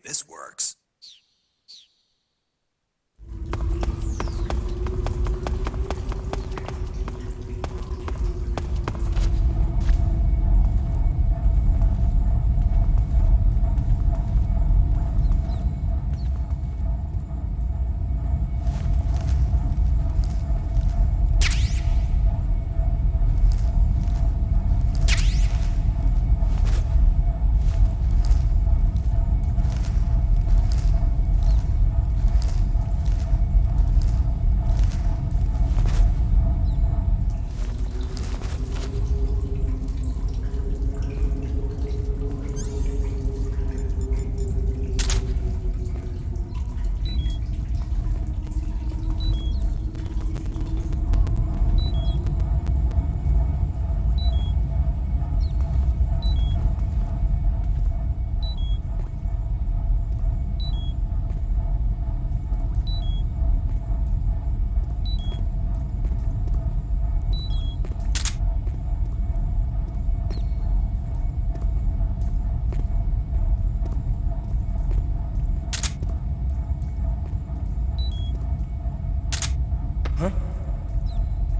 this works.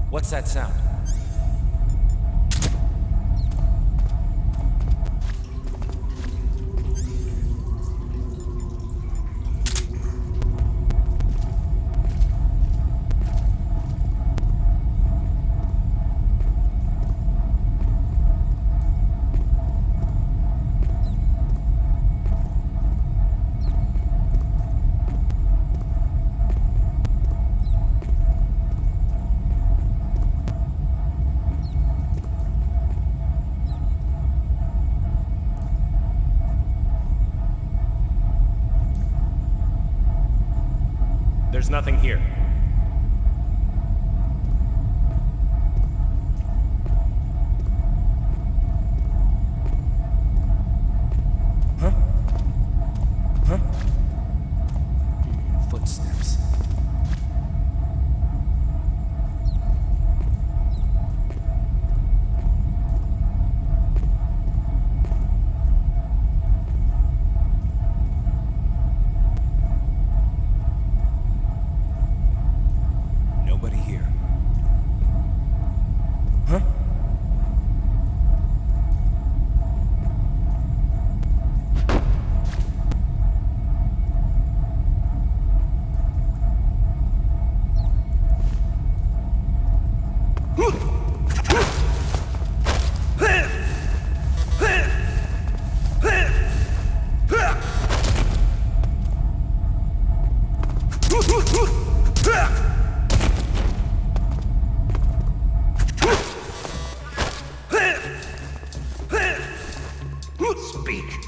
What's that sound? There's nothing here. Huh? Huh? Footsteps. Nobody here. Huh? Speak.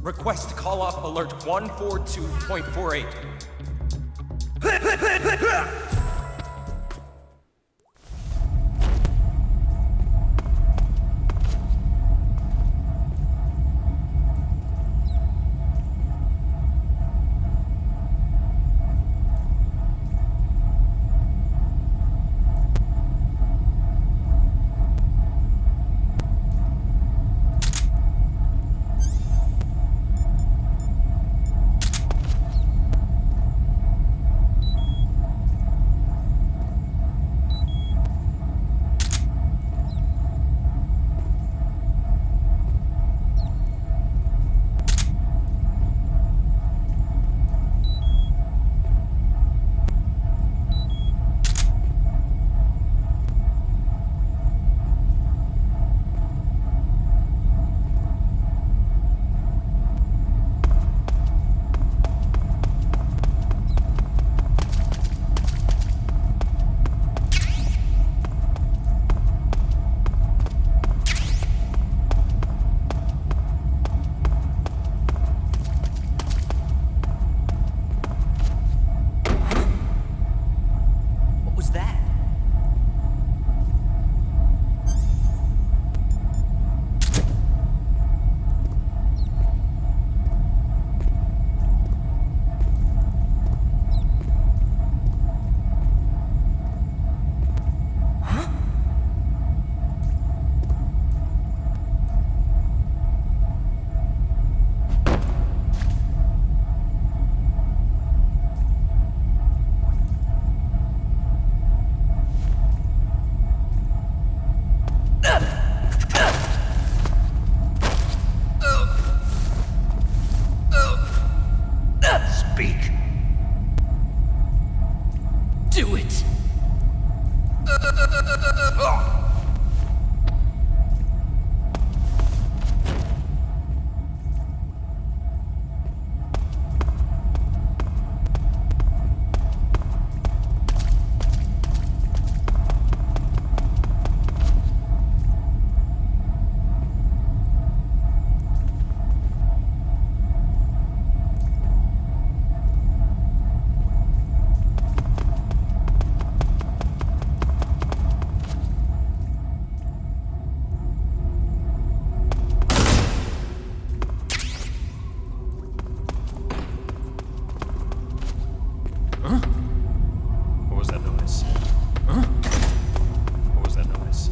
Request to call off alert 142.48. What was that noise? What was that noise?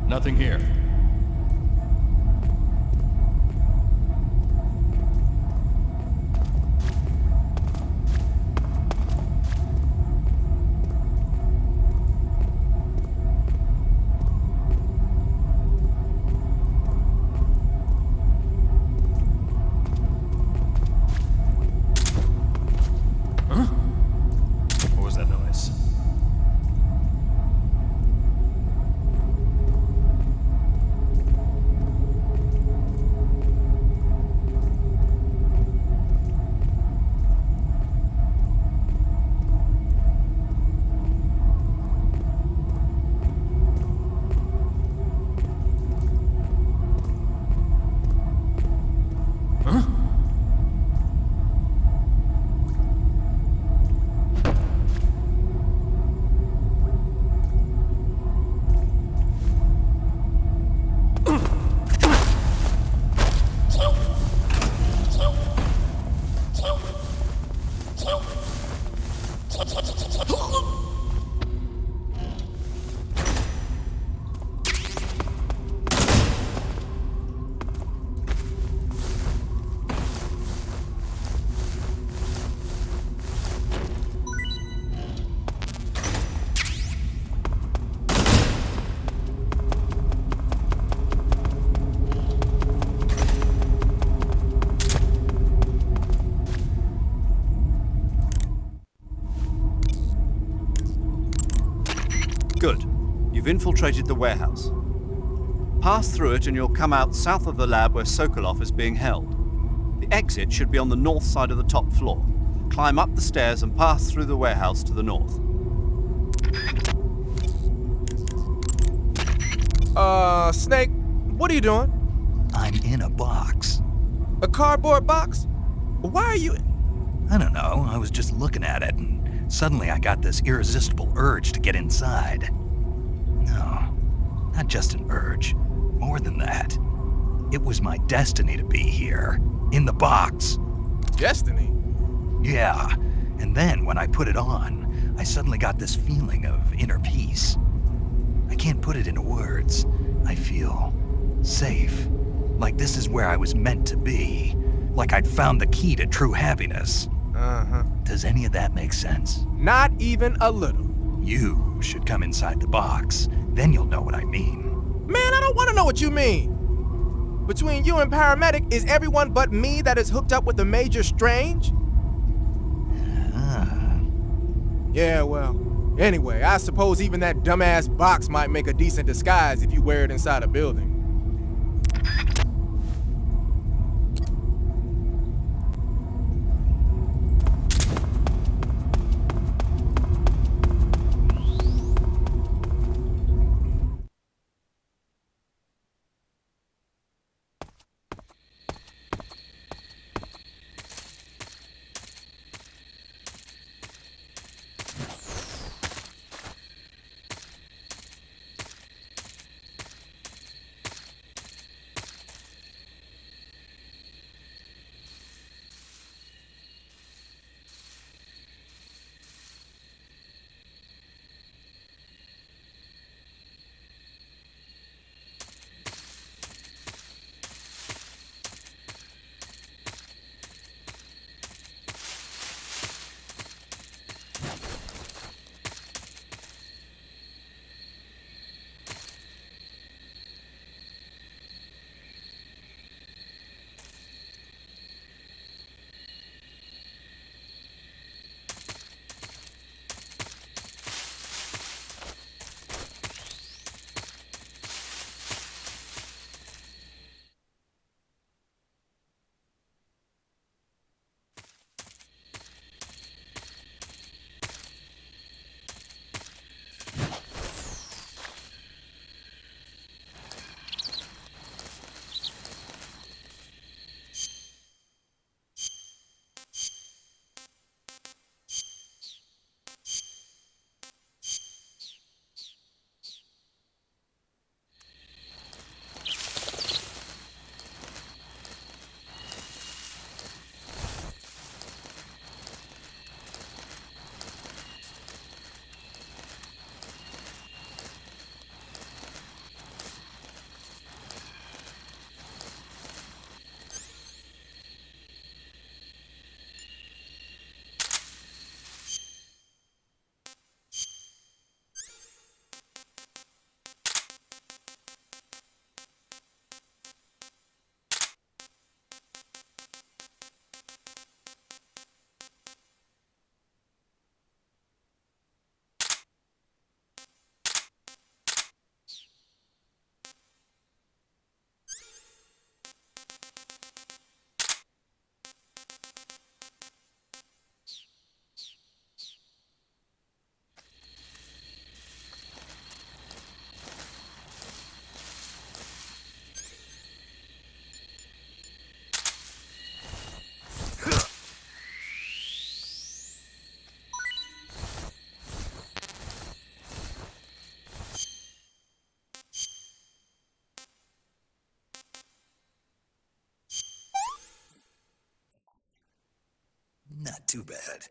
Nothing here. What was that noise? Good. You've infiltrated the warehouse. Pass through it and you'll come out south of the lab where Sokolov is being held. The exit should be on the north side of the top floor. Climb up the stairs and pass through the warehouse to the north. Snake, what are you doing? I'm in a box. A cardboard box? Why are you... I don't know, I was just looking at it, and suddenly I got this irresistible urge to get inside. No, not just an urge. More than that. It was my destiny to be here, in the box. Destiny? Yeah, and then when I put it on, I suddenly got this feeling of inner peace. I can't put it into words. I feel safe. Like this is where I was meant to be. Like I'd found the key to true happiness. Uh-huh. Does any of that make sense? Not even a little. You should come inside the box. Then you'll know what I mean. Man, I don't want to know what you mean. Between you and paramedic, is everyone but me that is hooked up with the Major Strange? Ah. Yeah, well, anyway, I suppose even that dumbass box might make a decent disguise if you wear it inside a building. Not too bad.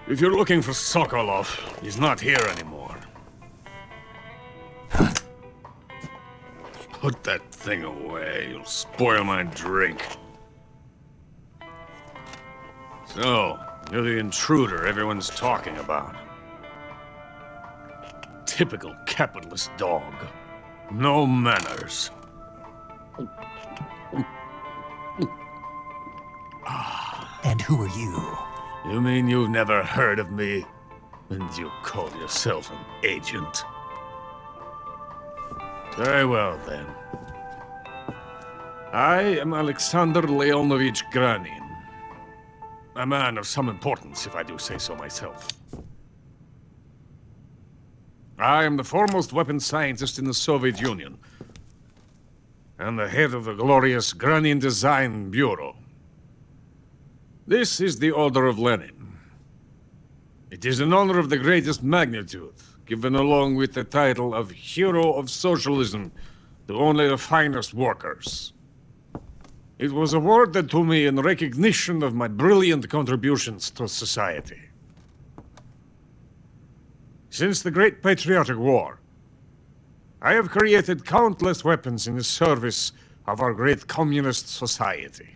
If you're looking for Sokolov, he's not here anymore. Put that thing away. You'll spoil my drink. So, you're the intruder everyone's talking about. Typical capitalist dog. No manners. And who are you? You mean you've never heard of me? And you call yourself an agent? Very well, then. I am Alexander Leonovich Granin. A man of some importance, if I do say so myself. I am the foremost weapons scientist in the Soviet Union, and the head of the glorious Granin Design Bureau. This is the Order of Lenin. It is an honor of the greatest magnitude, given along with the title of Hero of Socialism to only the finest workers. It was awarded to me in recognition of my brilliant contributions to society. Since the Great Patriotic War, I have created countless weapons in the service of our great communist society.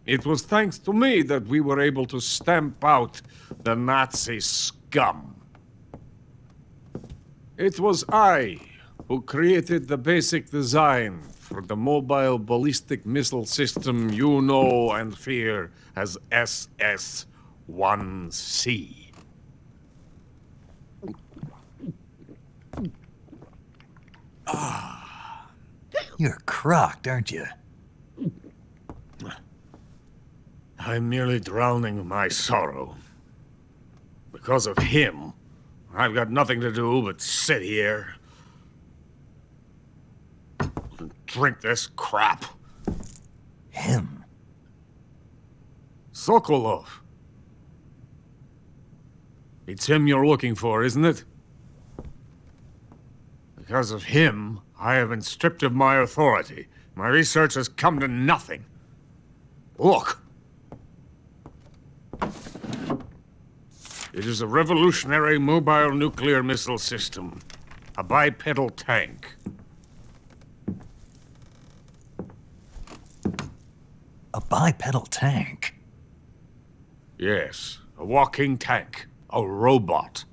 It was thanks to me that we were able to stamp out the Nazi scum. It was I who created the basic design for the mobile ballistic missile system you know and fear as SS-1C. You're crocked, aren't you? I'm merely drowning my sorrow. Because of him, I've got nothing to do but sit here and drink this crap. Him? Sokolov. It's him you're looking for, isn't it? Because of him, I have been stripped of my authority. My research has come to nothing. Look. It is a revolutionary mobile nuclear missile system. A bipedal tank. A bipedal tank? Yes, a walking tank. A robot.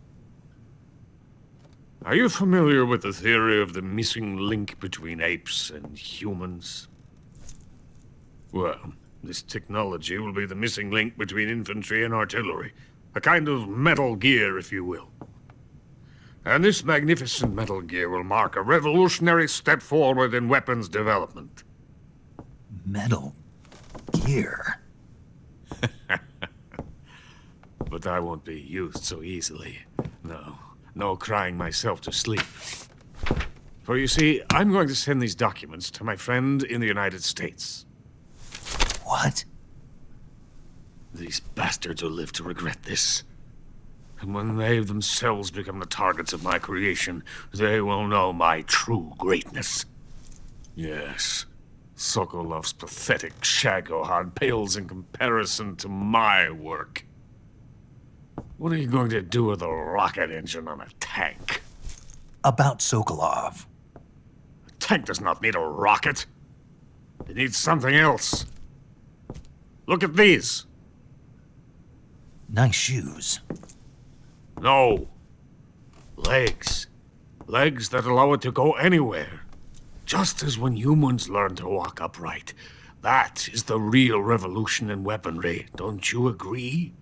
Are you familiar with the theory of the missing link between apes and humans? Well, this technology will be the missing link between infantry and artillery. A kind of Metal Gear, if you will. And this magnificent Metal Gear will mark a revolutionary step forward in weapons development. Metal Gear? But I won't be used so easily. No crying myself to sleep. For you see, I'm going to send these documents to my friend in the United States. What? These bastards will live to regret this. And when they themselves become the targets of my creation, they will know my true greatness. Yes, Sokolov's pathetic Shagohod pales in comparison to my work. What are you going to do with a rocket engine on a tank? About Sokolov. A tank does not need a rocket. It needs something else. Look at these. Nice shoes. No. Legs. Legs that allow it to go anywhere. Just as when humans learn to walk upright. That is the real revolution in weaponry. Don't you agree?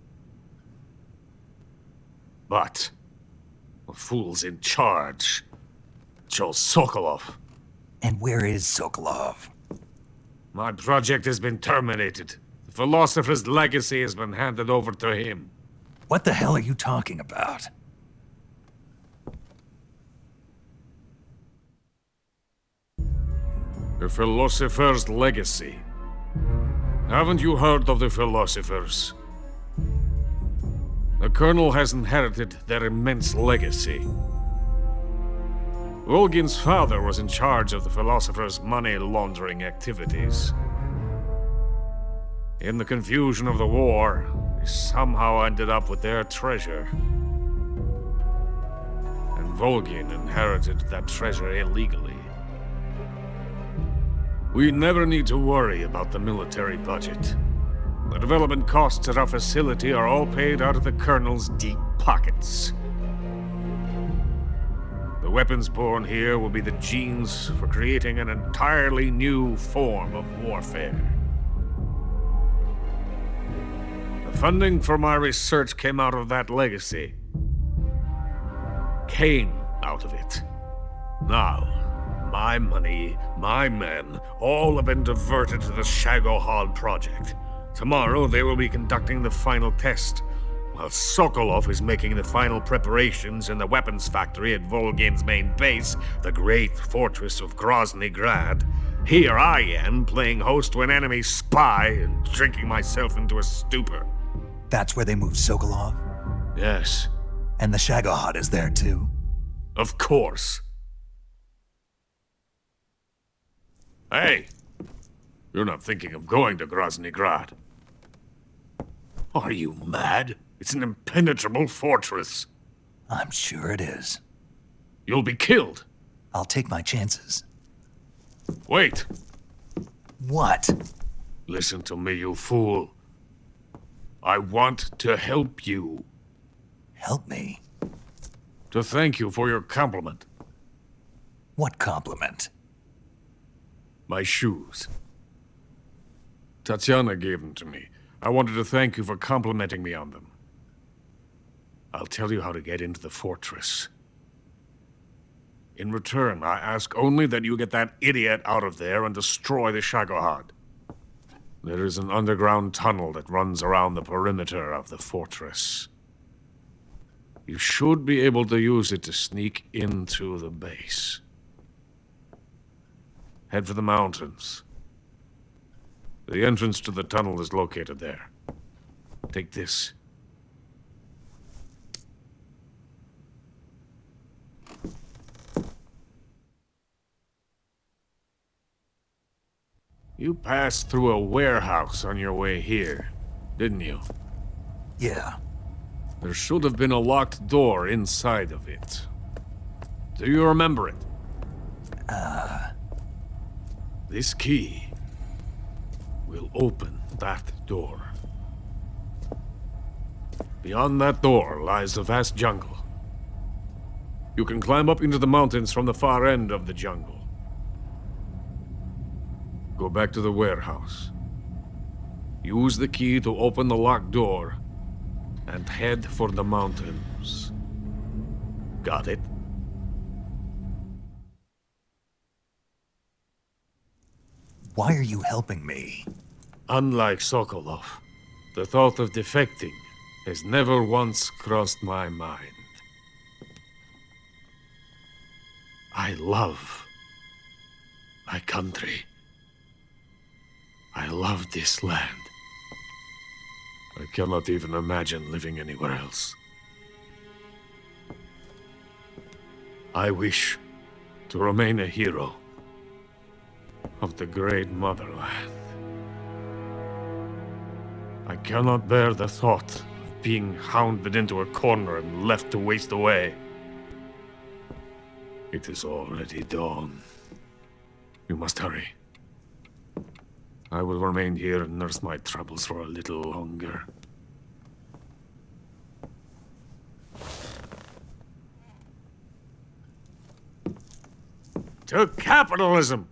But the fool's in charge. Joe Sokolov. And where is Sokolov? My project has been terminated. The philosopher's legacy has been handed over to him. What the hell are you talking about? The philosopher's legacy. Haven't you heard of the philosophers? The Colonel has inherited their immense legacy. Volgin's father was in charge of the philosopher's money laundering activities. In the confusion of the war, we somehow ended up with their treasure. And Volgin inherited that treasure illegally. We never need to worry about the military budget. The development costs at our facility are all paid out of the Colonel's deep pockets. The weapons born here will be the genes for creating an entirely new form of warfare. The funding for my research came out of that legacy. Came out of it. Now, my money, my men, all have been diverted to the Shagohod project. Tomorrow they will be conducting the final test, while Sokolov is making the final preparations in the weapons factory at Volgin's main base, the great fortress of Grozny Grad. Here I am, playing host to an enemy spy and drinking myself into a stupor. That's where they moved Sokolov? Yes. And the Shagohod is there too? Of course. Hey! You're not thinking of going to Grozny Grad. Are you mad? It's an impenetrable fortress. I'm sure it is. You'll be killed. I'll take my chances. Wait. What? Listen to me, you fool. I want to help you. Help me? To thank you for your compliment. What compliment? My shoes. Tatiana gave them to me. I wanted to thank you for complimenting me on them. I'll tell you how to get into the fortress. In return, I ask only that you get that idiot out of there and destroy the Shagohod. There is an underground tunnel that runs around the perimeter of the fortress. You should be able to use it to sneak into the base. Head for the mountains. The entrance to the tunnel is located there. Take this. You passed through a warehouse on your way here, didn't you? Yeah. There should have been a locked door inside of it. Do you remember it? This key will open that door. Beyond that door lies a vast jungle. You can climb up into the mountains from the far end of the jungle. Go back to the warehouse. Use the key to open the locked door and head for the mountains. Got it? Why are you helping me? Unlike Sokolov, the thought of defecting has never once crossed my mind. I love my country. I love this land. I cannot even imagine living anywhere else. I wish to remain a hero of the great motherland. I cannot bear the thought of being hounded into a corner and left to waste away. It is already dawn. You must hurry. I will remain here and nurse my troubles for a little longer. To capitalism!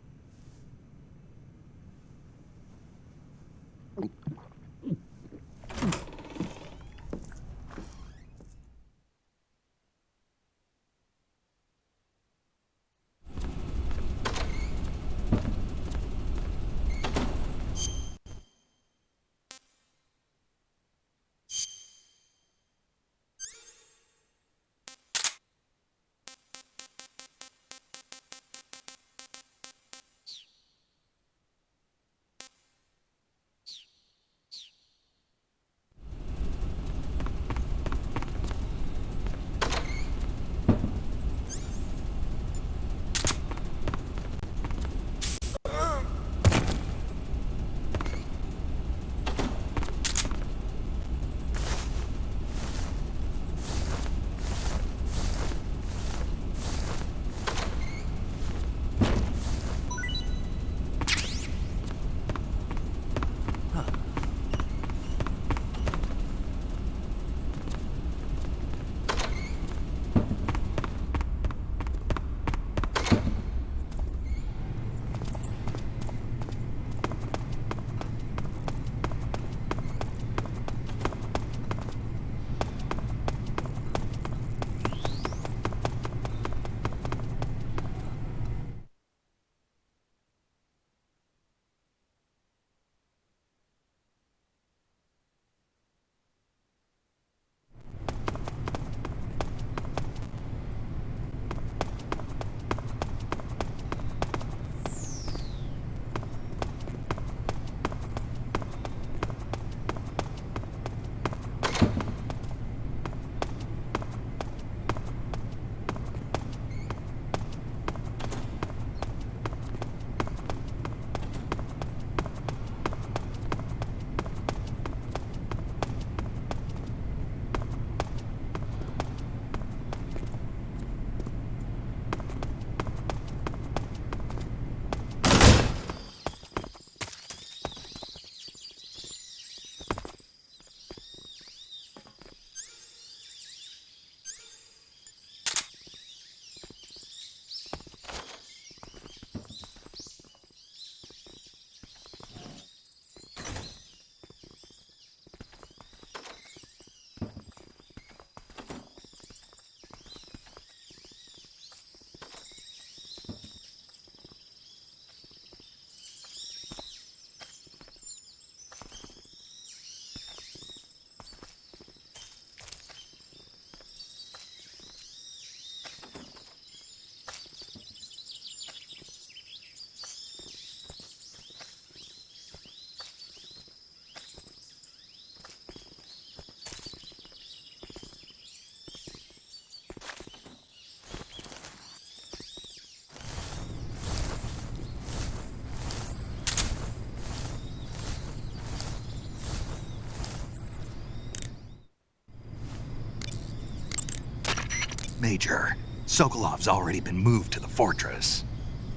Major, Sokolov's already been moved to the fortress.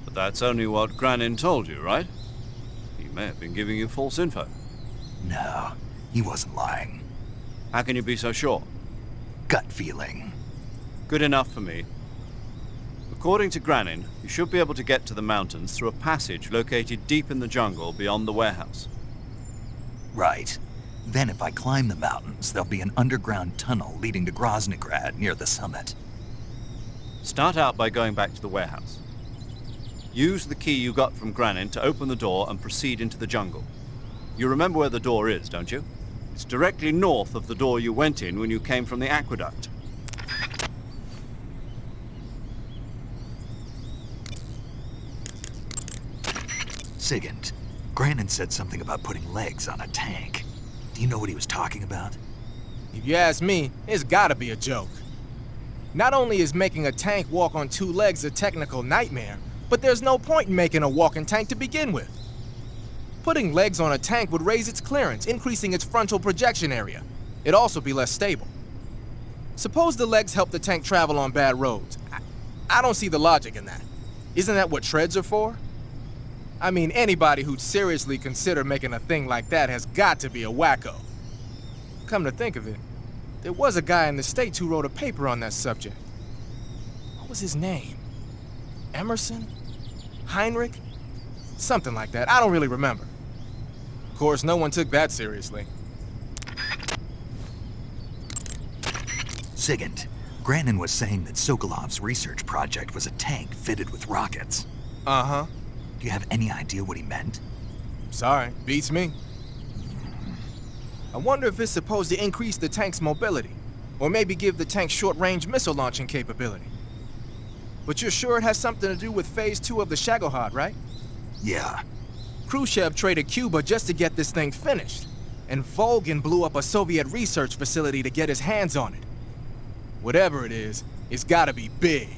But that's only what Granin told you, right? He may have been giving you false info. No, he wasn't lying. How can you be so sure? Gut feeling. Good enough for me. According to Granin, you should be able to get to the mountains through a passage located deep in the jungle beyond the warehouse. Right. Then if I climb the mountains, there'll be an underground tunnel leading to Groznygrad near the summit. Start out by going back to the warehouse. Use the key you got from Granin to open the door and proceed into the jungle. You remember where the door is, don't you? It's directly north of the door you went in when you came from the aqueduct. Sigint, Granin said something about putting legs on a tank. Do you know what he was talking about? If you ask me, it's gotta be a joke. Not only is making a tank walk on two legs a technical nightmare, but there's no point in making a walking tank to begin with. Putting legs on a tank would raise its clearance, increasing its frontal projection area. It'd also be less stable. Suppose the legs help the tank travel on bad roads. I don't see the logic in that. Isn't that what treads are for? I mean, anybody who'd seriously consider making a thing like that has got to be a wacko. Come to think of it, there was a guy in the States who wrote a paper on that subject. What was his name? Emerson? Heinrich? Something like that. I don't really remember. Of course, no one took that seriously. Sigint, Granin was saying that Sokolov's research project was a tank fitted with rockets. Uh-huh. Do you have any idea what he meant? Sorry, beats me. I wonder if it's supposed to increase the tank's mobility, or maybe give the tank short-range missile launching capability. But you're sure it has something to do with Phase 2 of the Shagohod, right? Yeah. Khrushchev traded Cuba just to get this thing finished, and Volgin blew up a Soviet research facility to get his hands on it. Whatever it is, it's gotta be big.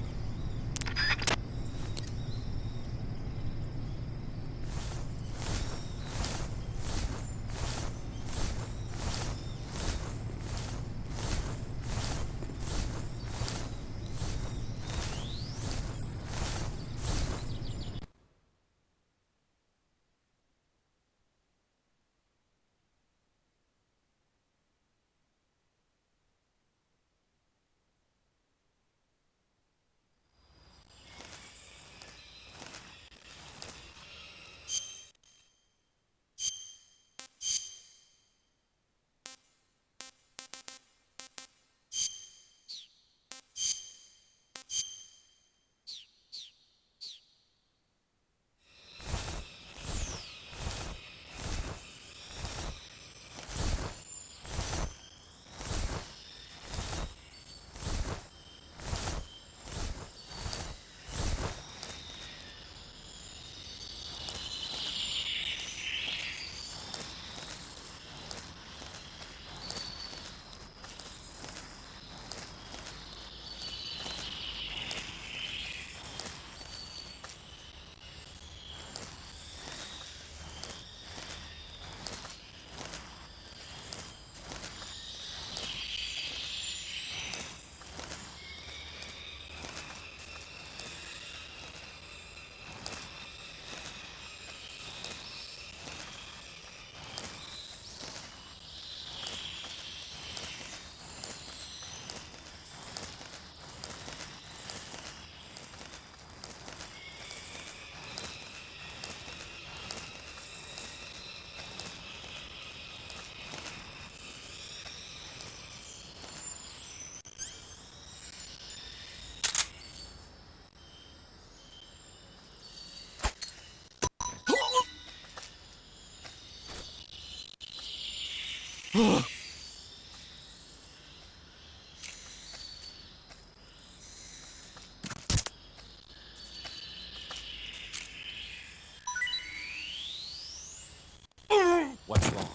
What's wrong?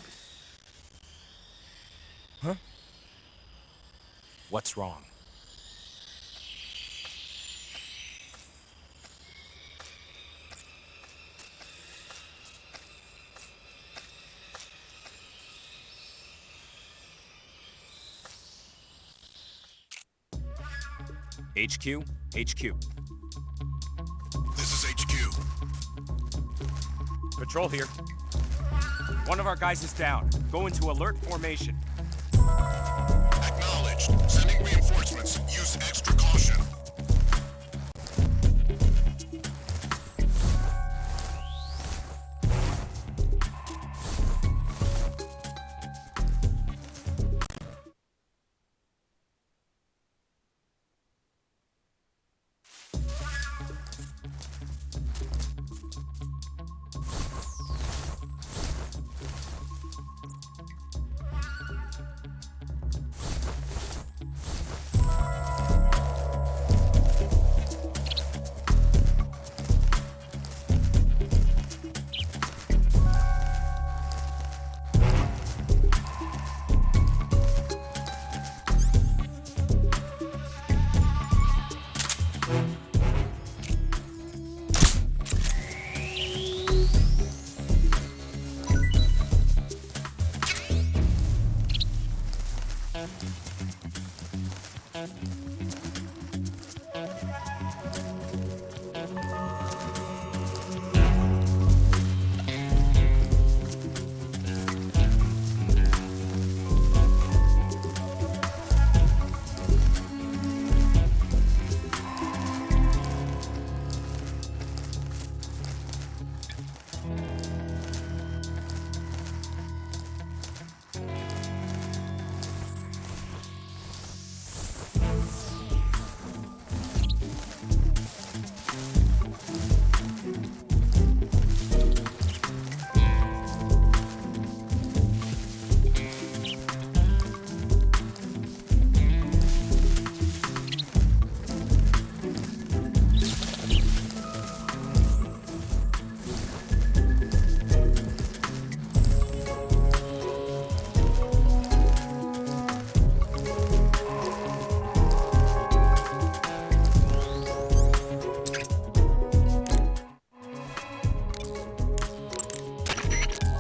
Huh? What's wrong? HQ, HQ. This is HQ. Patrol here. One of our guys is down. Go into alert formation. Acknowledged. Sending reinforcements. Use extra caution.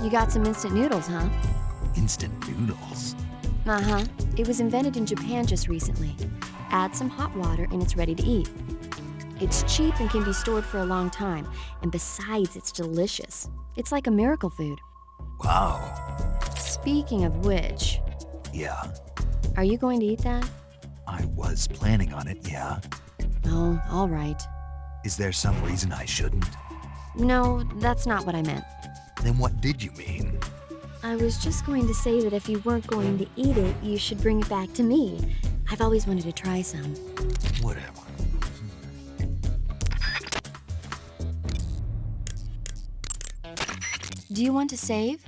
You got some instant noodles, huh? Instant noodles? Uh-huh. It was invented in Japan just recently. Add some hot water and it's ready to eat. It's cheap and can be stored for a long time, and besides, it's delicious. It's like a miracle food. Wow. Speaking of which, Yeah, are you going to eat that? I was planning on it, yeah. Oh, all right. Is there some reason I shouldn't? No, that's not what I meant. Then what did you mean? I was just going to say that if you weren't going to eat it, you should bring it back to me. I've always wanted to try some. Whatever. Do you want to save?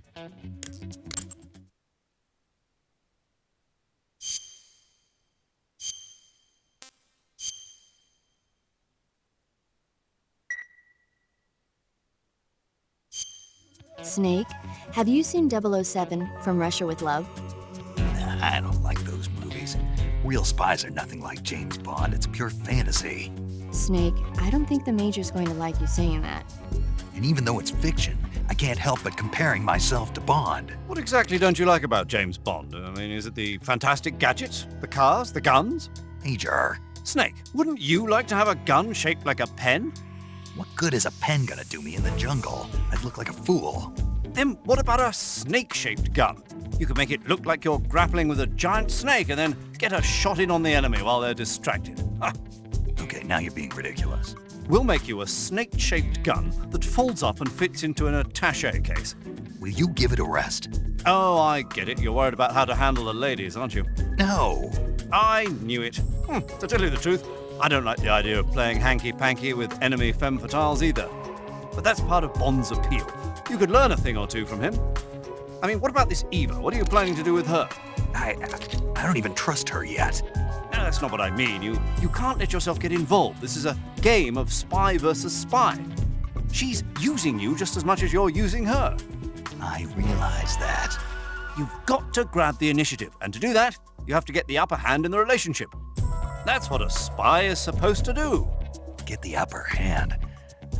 Snake, have you seen 007 From Russia with Love? Nah, I don't like those movies. Real spies are nothing like James Bond. It's pure fantasy. Snake, I don't think the Major's going to like you saying that. And even though it's fiction, I can't help but comparing myself to Bond. What exactly don't you like about James Bond? I mean, is it the fantastic gadgets? The cars? The guns? Major, Snake, wouldn't you like to have a gun shaped like a pen? what good is a pen gonna do me in the jungle? I'd look like a fool. Then what about a snake-shaped gun? You could make it look like you're grappling with a giant snake and then get a shot in on the enemy while they're distracted. Ah, Okay, now you're being ridiculous. we'll make you a snake-shaped gun that folds up and fits into an attaché case. Will you give it a rest? Oh, I get it. You're worried about how to handle the ladies, aren't you? No. I knew it. To tell you the truth, I don't like the idea of playing hanky-panky with enemy femme fatales either. But that's part of Bond's appeal. You could learn a thing or two from him. I mean, what about this Eva? What are you planning to do with her? I don't even trust her yet. No, that's not what I mean. You can't let yourself get involved. This is a game of spy versus spy. She's using you just as much as you're using her. I realize that. You've got to grab the initiative, and to do that, you have to get the upper hand in the relationship. That's what a spy is supposed to do. Get the upper hand.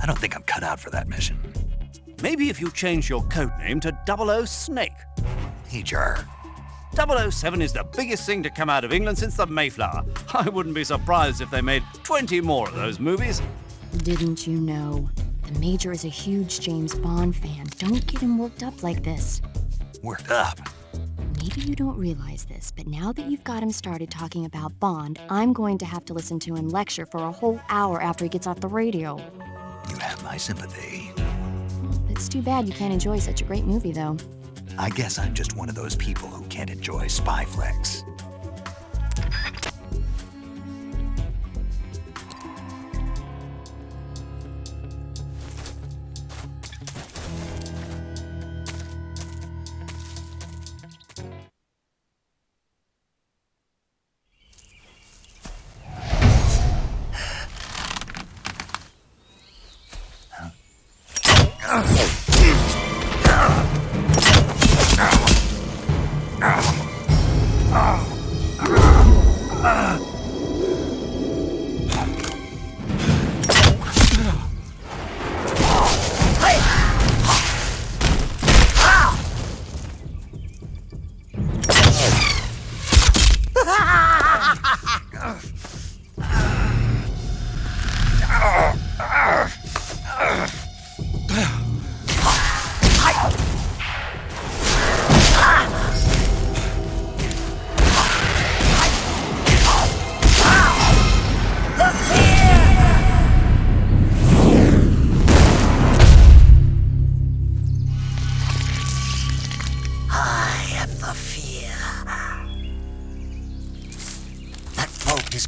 I don't think I'm cut out for that mission. Maybe if you change your codename to 00 Snake. Major, 007 is the biggest thing to come out of England since the Mayflower. I wouldn't be surprised if they made 20 more of those movies. Didn't you know? The Major is a huge James Bond fan. Don't get him worked up like this. Worked up. Maybe you don't realize this, but now that you've got him started talking about Bond, I'm going to have to listen to him lecture for a whole hour after he gets off the radio. You have my sympathy. It's too bad you can't enjoy such a great movie, though. I guess I'm just one of those people who can't enjoy spy flicks.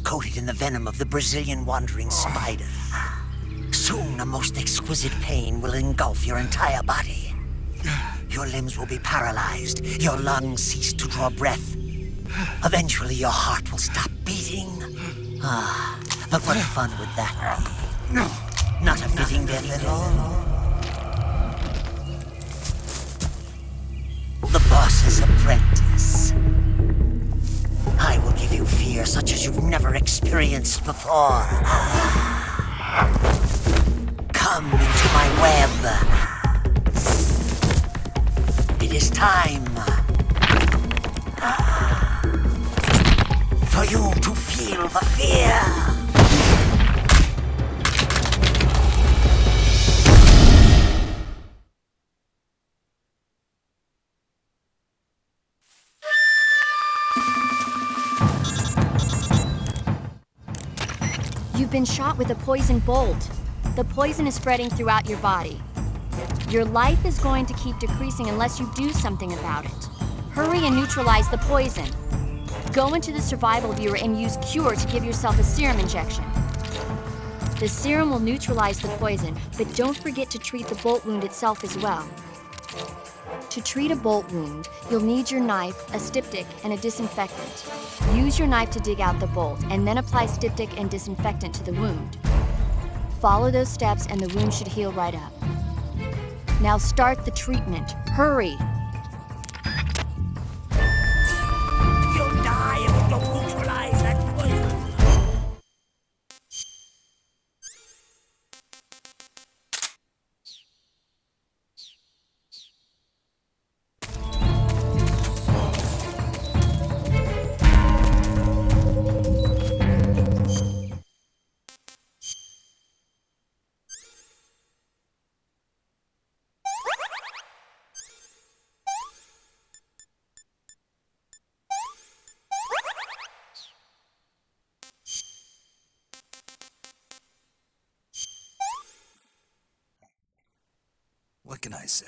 Coated in the venom of the Brazilian wandering spider. Soon a most exquisite pain will engulf your entire body. Your limbs will be paralyzed, your lungs cease to draw breath. Eventually your heart will stop beating. But what fun would that be? Not a fitting death at all. The boss's apprentice. I will give you fear such as you've never experienced before. Come into my web. It is time for you to feel the fear. You've been shot with a poison bolt. The poison is spreading throughout your body. Your life is going to keep decreasing unless you do something about it. Hurry and neutralize the poison. Go into the survival viewer and use Cure to give yourself a serum injection. The serum will neutralize the poison, but don't forget to treat the bolt wound itself as well. To treat a bolt wound, you'll need your knife, a styptic, and a disinfectant. Use your knife to dig out the bolt, and then apply styptic and disinfectant to the wound. Follow those steps and the wound should heal right up. Now start the treatment. Hurry! You'll die if you don't neutralize that poison. What can I say?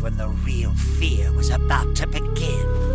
when the real fear was about to begin.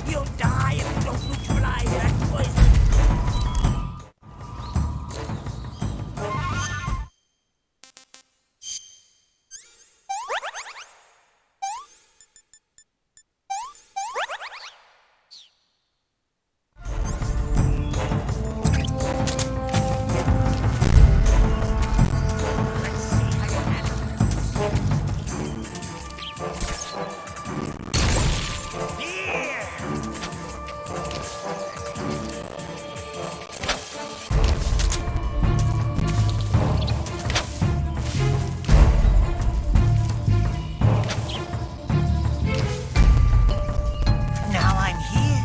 You'll die if you don't neutralize that poison. Let's see how you handle it. Here! Now I'm here.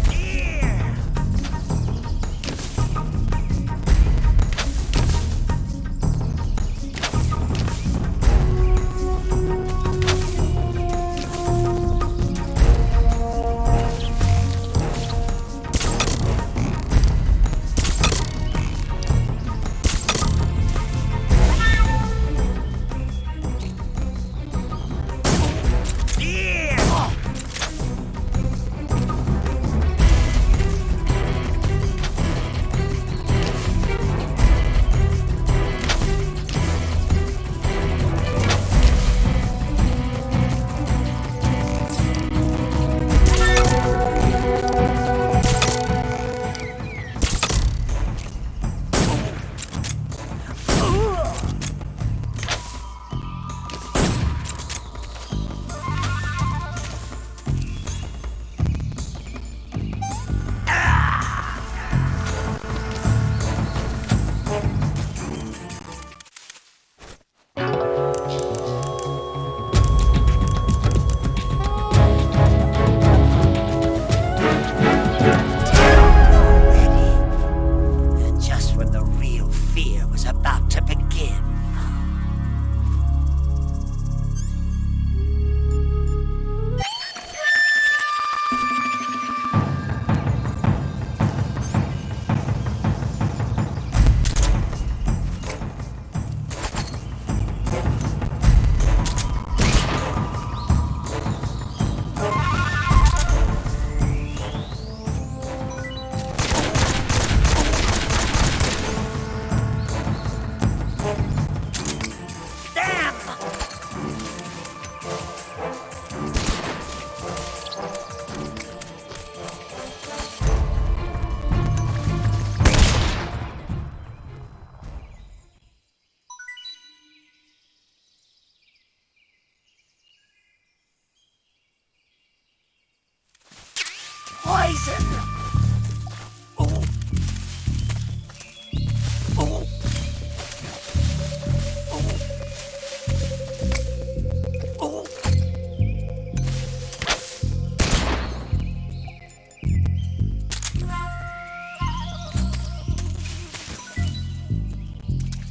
Here! Just when the real fear was about to begin. Poison! Oh. Oh. Oh. Oh.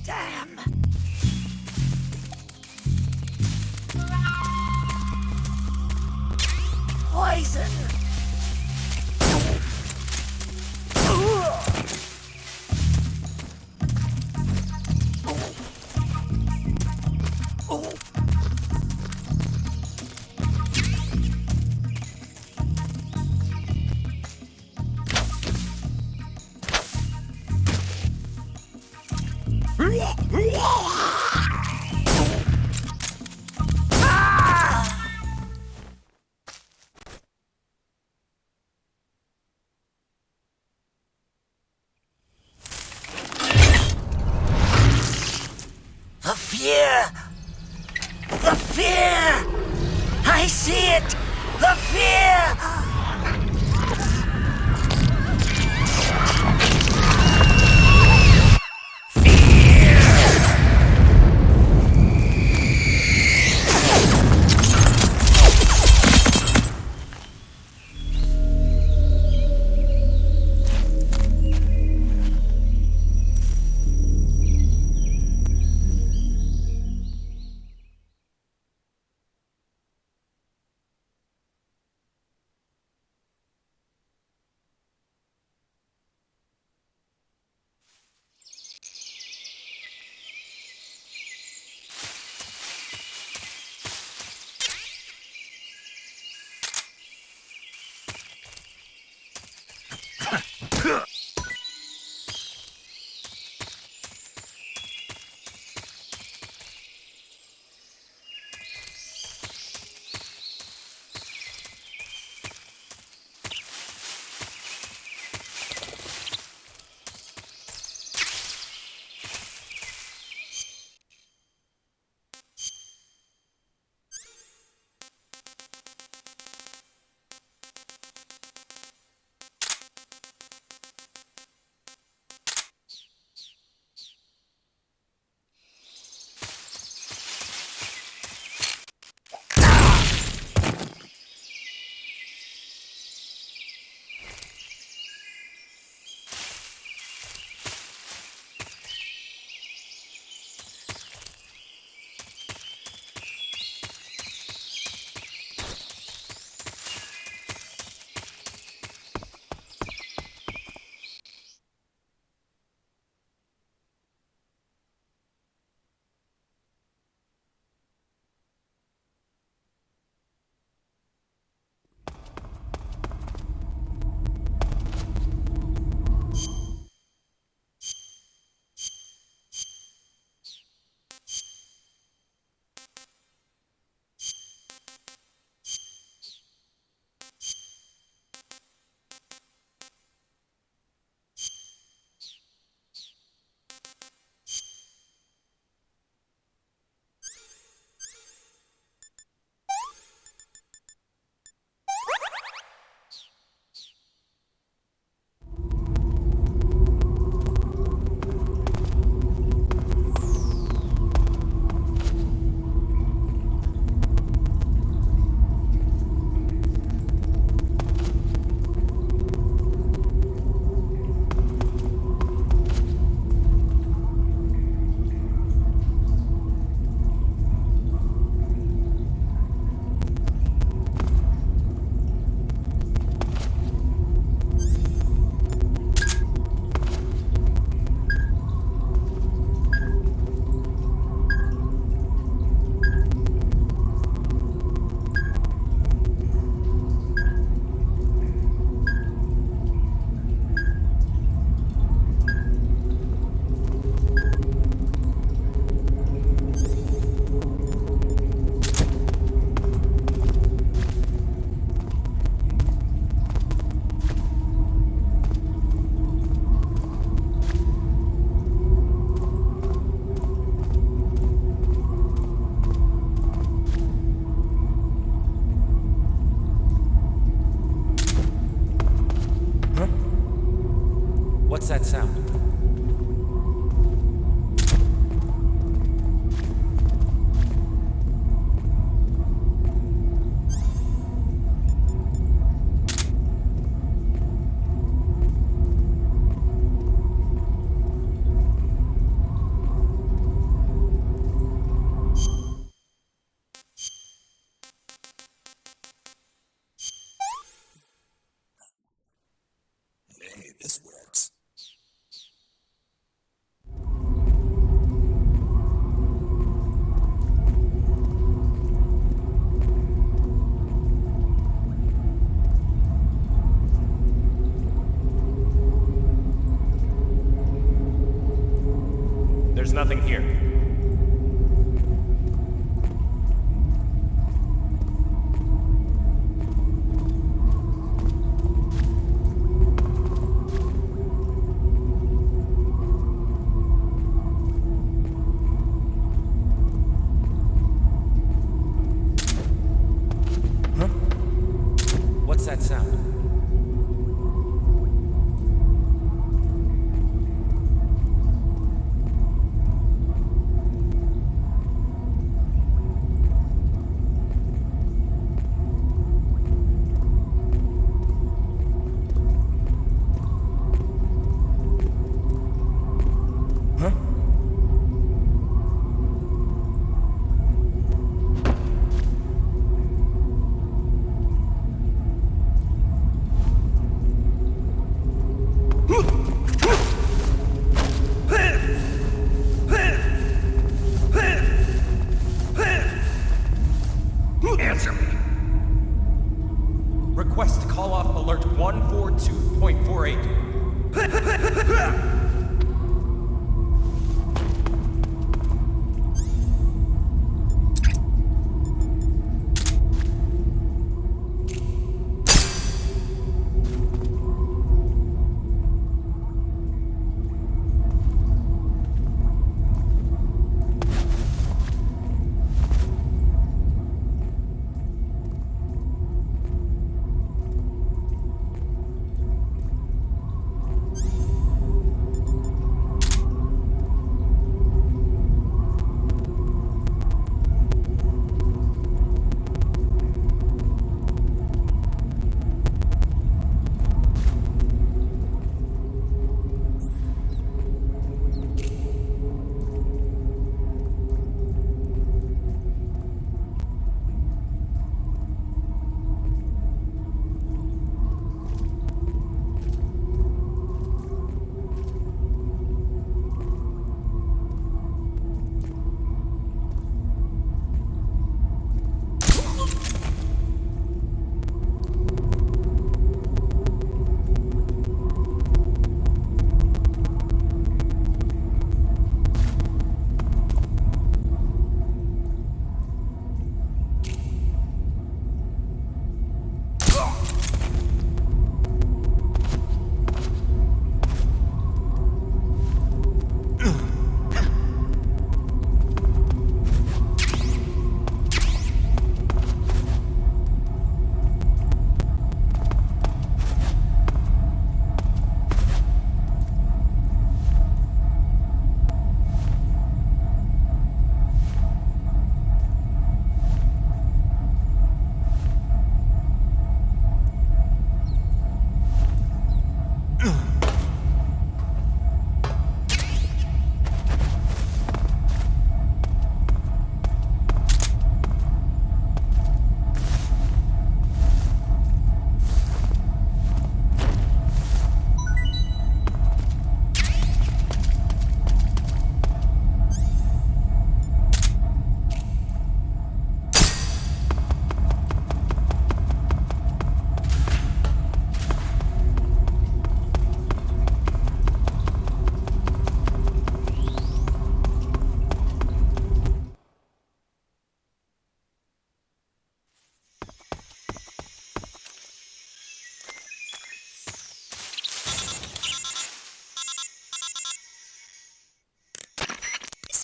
Damn! Poison! fear! The fear! I see it! The fear!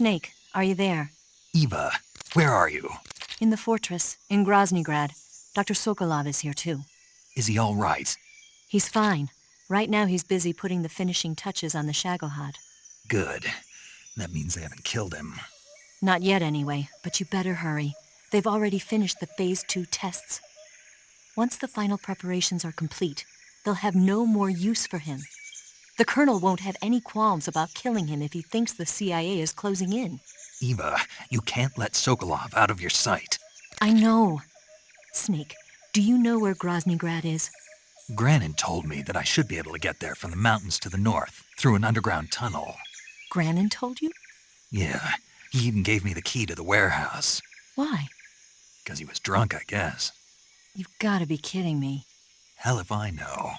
Snake, are you there? Eva, where are you? In the fortress, in Groznygrad. Dr. Sokolov is here too. Is he all right? He's fine. Right now he's busy putting the finishing touches on the Shagohod. Good. That means they haven't killed him. Not yet anyway, but you better hurry. They've already finished the Phase 2 tests. Once the final preparations are complete, they'll have no more use for him. The Colonel won't have any qualms about killing him if he thinks the CIA is closing in. Eva, you can't let Sokolov out of your sight. I know. Snake, do you know where Groznygrad is? Granin told me that I should be able to get there from the mountains to the north, through an underground tunnel. Granin told you? Yeah, he even gave me the key to the warehouse. Why? Because he was drunk, I guess. You've got to be kidding me. Hell if I know.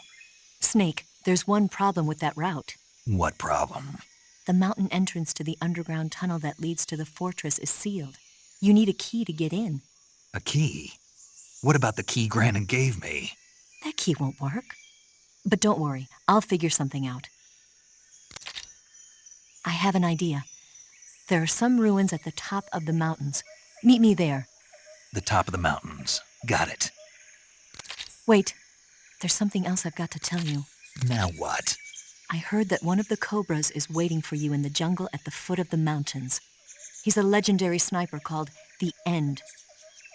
Snake, there's one problem with that route. What problem? The mountain entrance to the underground tunnel that leads to the fortress is sealed. You need a key to get in. A key? What about the key Granin gave me? That key won't work. But don't worry, I'll figure something out. I have an idea. There are some ruins at the top of the mountains. Meet me there. The top of the mountains. Got it. Wait, there's something else I've got to tell you. Now what? I heard that one of the Cobras is waiting for you in the jungle at the foot of the mountains. He's a legendary sniper called the End.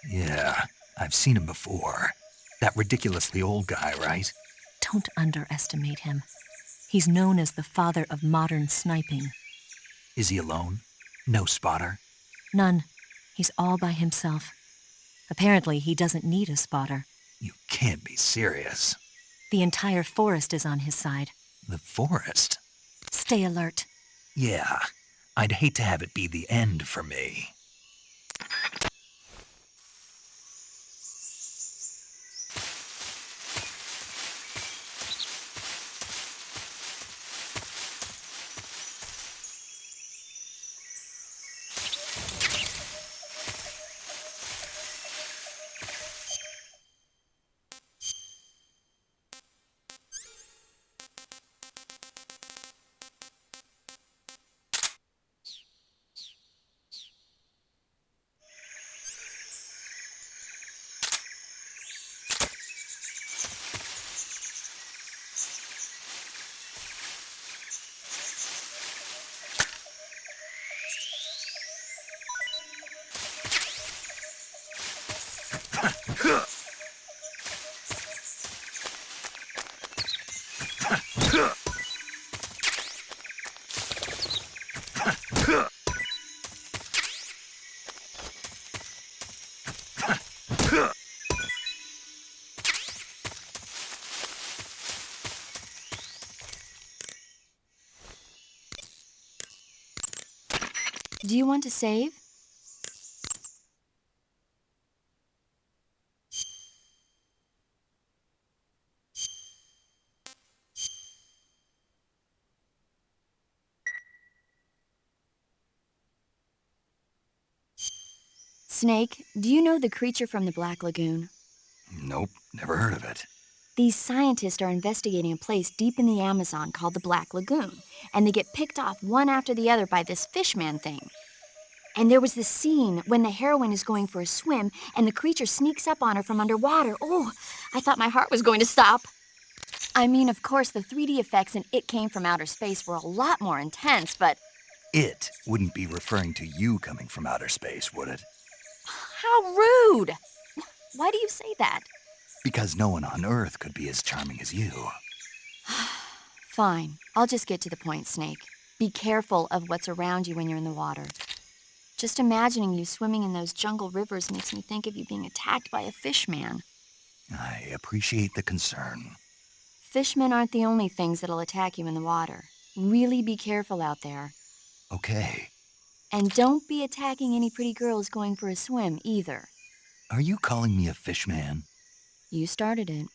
Yeah, I've seen him before. That ridiculously old guy, right? Don't underestimate him. He's known as the father of modern sniping. Is he alone? No spotter? None. He's all by himself. Apparently, he doesn't need a spotter. You can't be serious. The entire forest is on his side. The forest? Stay alert. Yeah, I'd hate to have it be the end for me. Do you want to save? Snake, do you know the creature from the Black Lagoon? Nope, never heard of it. These scientists are investigating a place deep in the Amazon called the Black Lagoon, and they get picked off one after the other by this fishman thing. And there was this scene when the heroine is going for a swim, and the creature sneaks up on her from underwater. Oh, I thought my heart was going to stop. I mean, of course, the 3D effects in It Came from Outer Space were a lot more intense, but... It wouldn't be referring to you coming from outer space, would it? How rude! Why do you say that? Because no one on Earth could be as charming as you. Fine. I'll just get to the point, Snake. Be careful of what's around you when you're in the water. Just imagining you swimming in those jungle rivers makes me think of you being attacked by a fishman. I appreciate the concern. Fishmen aren't the only things that'll attack you in the water. Really be careful out there. Okay. And don't be attacking any pretty girls going for a swim, either. Are you calling me a fishman? You started it.